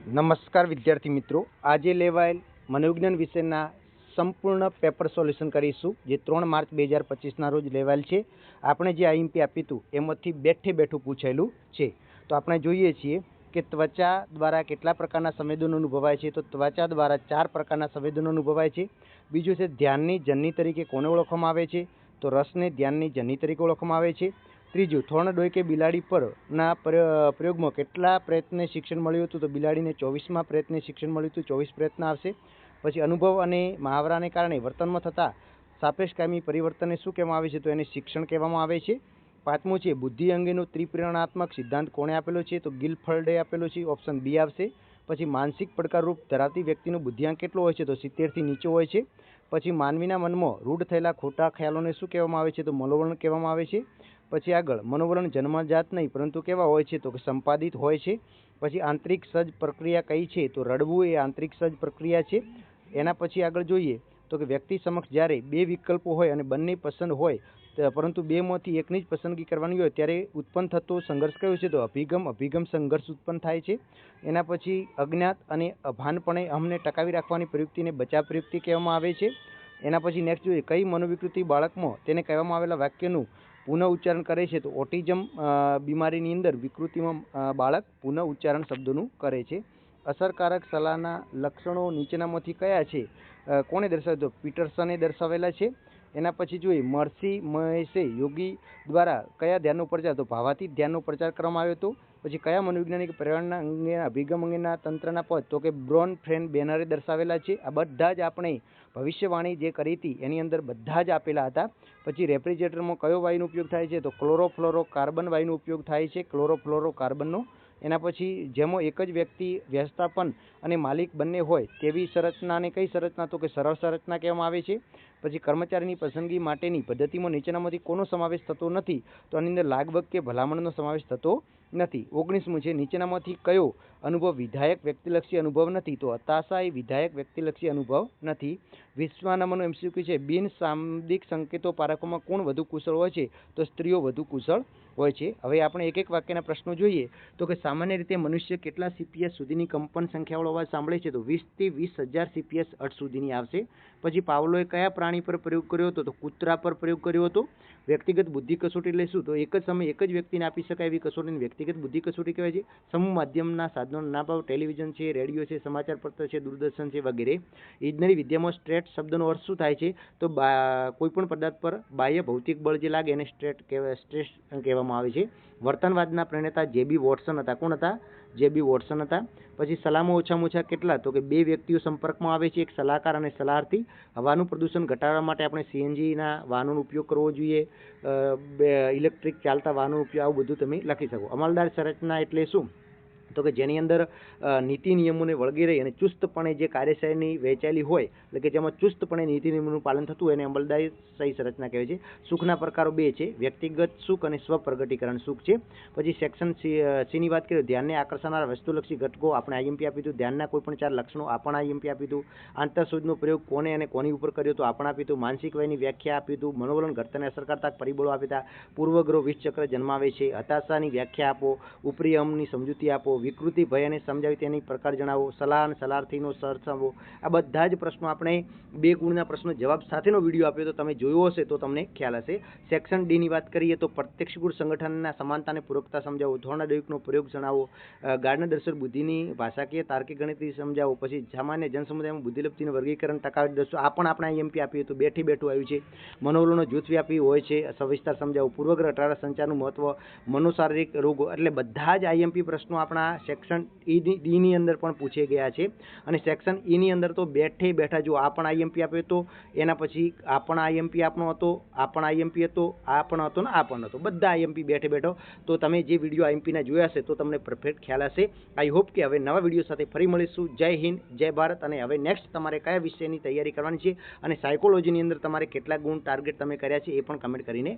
નમસ્કાર વિદ્યાર્થી મિત્રો, આજે લેવાયેલ મનોવિજ્ઞાન વિષયના સંપૂર્ણ પેપર સોલ્યુશન કરીશું, જે 3 માર્ચ 2025ના રોજ લેવાયેલ છે. આપણે જે આઈએમપી આપ્યું હતું એમાંથી બેઠું પૂછાયેલું છે. તો આપણે જોઈએ છીએ કે ત્વચા દ્વારા કેટલા પ્રકારના સંવેદનો અનુભવાય છે. તો ત્વચા દ્વારા 4 પ્રકારના સંવેદનો અનુભવાય છે. બીજું છે ધ્યાનની જનની તરીકે કોને ઓળખવામાં આવે છે. તો રસને ધ્યાનની જનની તરીકે ઓળખવામાં આવે છે. ત્રીજું, થોર્નડોય કે બિલાડી પરના પ્રયોગમાં કેટલા પ્રયત્ને શિક્ષણ મળ્યું હતું. તો બિલાડીને 24મા પ્રયત્ને શિક્ષણ મળ્યું હતું. 24 પ્રયત્ન આવશે. પછી અનુભવ અને મહાવરાને કારણે વર્તનમાં થતા સાપેક્ષકામી પરિવર્તનને શું કહેવામાં આવે છે. તો એને શિક્ષણ કહેવામાં આવે છે. પાંચમું છે બુદ્ધિ અંગેનો ત્રિપ્રેરણાત્મક સિદ્ધાંત કોણે આપેલો છે. તો ગિલફર્ડે આપેલો છે. ઓપ્શન બી આવશે. પછી માનસિક પડકારરૂપ ધરાવતી વ્યક્તિનો બુદ્ધિઆંક કેટલો હોય છે. તો 70થી નીચે હોય છે. પછી માનવીના મનમાં રૂઢ થયેલા ખોટા ખ્યાલોને શું કહેવામાં આવે છે. તો મનોવરણ કહેવામાં આવે છે. પછી આગળ, મનોવરણ જન્મજાત નહીં પરંતુ કેવા હોય છે. તો કે સંપાદિત હોય છે. પછી આંતરિક સર્જ પ્રક્રિયા કઈ છે. તો રડવું એ આંતરિક સર્જ પ્રક્રિયા છે. એના પછી આગળ જોઈએ તો કે વ્યક્તિ સમક્ષ જ્યારે 2 વિકલ્પો હોય અને બંને પસંદ હોય પરંતુ 2માંથી એકની જ પસંદગી કરવાની હોય ત્યારે ઉત્પન્ન થતો સંઘર્ષ કયો છે. તો અભિગમ સંઘર્ષ ઉત્પન્ન થાય છે. એના પછી અજ્ઞાત અને અભાનપણે અમને ટકાવી રાખવાની પ્રવૃત્તિને બચાવ પ્રવૃત્તિ કહેવામાં આવે છે. એના પછી નેક્સ્ટ જોઈએ, કઈ મનોવિકૃતિ બાળકમાં તેને કહેવામાં આવેલા વાક્યનું પુનઃ ઉચ્ચારણ કરે છે. તો ઓટિઝમ બીમારીની અંદર વિકૃતિમાં બાળક પુનઃ ઉચ્ચારણ શબ્દોનું કરે છે. અસરકારક સલાહના લક્ષણો નીચેનામાંથી કયા છે. કોણે દર્શાવ્યું. તો પીટરસને દર્શાવેલા છે. એના પછી જોઈએ, મર્સી મહેશે યોગી દ્વારા કયા ધ્યાનનો પ્રચાર. તો ભાવાતીત ધ્યાનનો પ્રચાર કરવામાં આવ્યો હતો. પછી કયા મનોવૈજ્ઞાનિક પર્યાવરણના અંગેના અભિગમ અંગેના તંત્રના પદ. તો કે બ્રોન ફ્રેન બેનરે દર્શાવેલા છે. આ બધા જ આપણે ભવિષ્યવાણી જે કરી હતી એની અંદર બધા જ આપેલા હતા. પછી રેફ્રિજરેટરમાં કયો વાયુનો ઉપયોગ થાય છે. તો ક્લોરોફ્લોરો કાર્બન વાયુનો ઉપયોગ થાય છે. ક્લોરોફ્લોરો કાર્બનનો. એના પછી જેમાં એક જ વ્યક્તિ વ્યવસ્થાપન અને માલિક બંને હોય તેવી સંરચનાને કઈ સંરચના. તો કે સરળ સંરચના કહેવામાં આવે છે. પછી કર્મચારીની પસંદગી માટેની પદ્ધતિમાં નીચેનામાંથી કોનો સમાવેશ થતો નથી. તો આની અંદર લાગવગ કે ભલામણનો સમાવેશ થતો નથી. 19મું છે, નીચેનામાંથી કયો અનુભવ વિધાયક વ્યક્તિલક્ષી અનુભવ નથી. તો હતાશા એ વિધાયક વ્યક્તિલક્ષી અનુભવ નથી. 20મા નંબરનો એમસીક્યુ છે, બિન સામદિક સંકેતો પારખવામાં કોણ વધુ કુશળ હોય છે. તો સ્ત્રીઓ વધુ કુશળ હોય છે. હવે આપણે એક વાક્યના પ્રશ્નો જોઈએ તો કે સામાન્ય રીતે મનુષ્ય કેટલા સીપીએસ સુધીની કંપન સંખ્યાવાળો અવાજ સાંભળે છે. તો 20થી 20,000 સીપીએસ અર્થ સુધીની આવશે. પછી પાવલોએ કયા પ્રાણી પર પ્રયોગ કર્યો હતો. તો કૂતરા પર પ્રયોગ કર્યો હતો. વ્યક્તિગત બુદ્ધિ કસોટી લઈશું તો એક જ સમયે એક જ વ્યક્તિને આપી શકાય એવી કસોટીને વ્યક્તિગત બુદ્ધિ કસોટી કહેવાય છે. સમૂહ માધ્યમના સાધનો ના ભાવ ટેલિવિઝન છે, રેડિયો છે, સમાચાર પત્ર છે, દૂરદર્શન છે વગેરે. ઇજનેરી વિદ્યામાં સ્ટ્રેટ શબ્દનો અર્થ શું થાય છે. તો કોઈપણ પદાર્થ પર બાહ્ય ભૌતિક બળ જે લાગે એને સ્ટ્રેસ કહેવામાં આવે છે. વર્તનવાદના પ્રણેતા જેબી વોટસન હતા. કોણ હતા. જેબી વોટસન હતા. પછી સલાહમાં ઓછામાં ઓછા કેટલા. તો કે 2 વ્યક્તિઓ સંપર્કમાં આવે છે, એક સલાહકાર અને સલાહાર્થી. હવાનું પ્રદૂષણ ઘટાડવા માટે આપણે સીએનજીના વાહનોનો ઉપયોગ કરવો જોઈએ. ઇલેક્ટ્રિક ચાલતા વાહનોનો ઉપયોગ, આવું બધું તમે લખી શકો. અમલદાર સંરચના એટલે શું. તો કે જેની અંદર નીતિ નિયમોને વળગી રહી અને ચુસ્તપણે જે કાર્યશૈલીની વહેંચાયેલી હોય, એટલે કે જેમાં ચુસ્તપણે નીતિ નિયમોનું પાલન થતું હોય એને અમલદારી સહી સંરચના કહેવાય છે. સુખના પ્રકારો 2 છે, વ્યક્તિગત સુખ અને સ્વપ્રગટીકરણ સુખ છે. પછી સેક્શન સીની વાત કરીએ, ધ્યાનને આકર્ષનારા વસ્તુલક્ષી ઘટકો આપણે આઈએમપી આપ્યું હતું. ધ્યાનના કોઈપણ 4 લક્ષણો આપણે આઈએમપી આપ્યું હતું. આંતરસૂઝનો પ્રયોગ કોને અને કોની ઉપર કર્યો તો આપણે આપ્યું હતું. માનસિક વયની વ્યાખ્યા આપ્યું હતું. મનોવલણ ઘડતરને અસરકારતા પરિબળો આપ્યા હતા. પૂર્વગ્રહ 20 ચક્ર જન્માવે છે. હતાશાની વ્યાખ્યા આપો. ઉપરી અમની સમજૂતી આપો. વિકૃતિ ભય અને સમજાવી તેની પ્રકાર જણાવો. સલાહ અને સલાહાર્થીનો અર્થ સમજો. આ બધા જ પ્રશ્નો આપણે 2 ગુણના પ્રશ્નો જવાબ સાથેનો વિડીયો આપ્યો તો તમે જોયો હશે તો તમને ખ્યાલ હશે. સેક્શન ડી ની વાત કરીએ તો પ્રત્યક્ષ ગુણ સંગઠનના સમાનતાને પૂરકતા સમજાવો. થોર્નડાયકનો પ્રયોગ જણાવો. ગાર્ડનર દર્શક બુદ્ધિની ભાષાકીય તાર્કિક ગણિત સમજાવો. પછી સામાન્ય જનસમુદાયમાં બુદ્ધિલબ્ધિનું વર્ગીકરણ ટકાવી દર્શો. આ પણ આપણે એમપી આપ્યું હતું. બેઠું આવ્યું છે. મનોવલણો જૂથવ્યાપી હોય છે, સવિસ્તાર સમજાવો. પૂર્વગ્રહ અટાળા સંચારનું મહત્વ. મનોશારીરિક રોગો. એટલે બધા જ આઈએમપી પ્રશ્નો આપણા સેક્શન ડી ની અંદર પણ પૂછાઈ ગયા છે. અને સેક્શન ઈ ની અંદર તો બેઠા જો આ પણ આઈએમપી આપ્યો હતો, એના પછી આ પણ આઈએમપી આપણો હતો, આ પણ આઈએમપી હતો, આ પણ હતો ને આ પણ હતો. બધા આઈએમપી બેઠો. તો તમે જે વિડીયો આઈએમપીના જોયા હશે તો તમને પરફેક્ટ ખ્યાલ હશે. આઈ હોપ કે હવે નવા વિડીયો સાથે ફરી મળીશું. જય હિન્દ, જય ભારત. અને હવે નેક્સ્ટ તમારે કયા વિષયની તૈયારી કરવાની છે અને સાયકોલોજીની અંદર તમારે કેટલા ગુણ ટાર્ગેટ તમે કર્યા છે એ પણ કમેન્ટ કરીને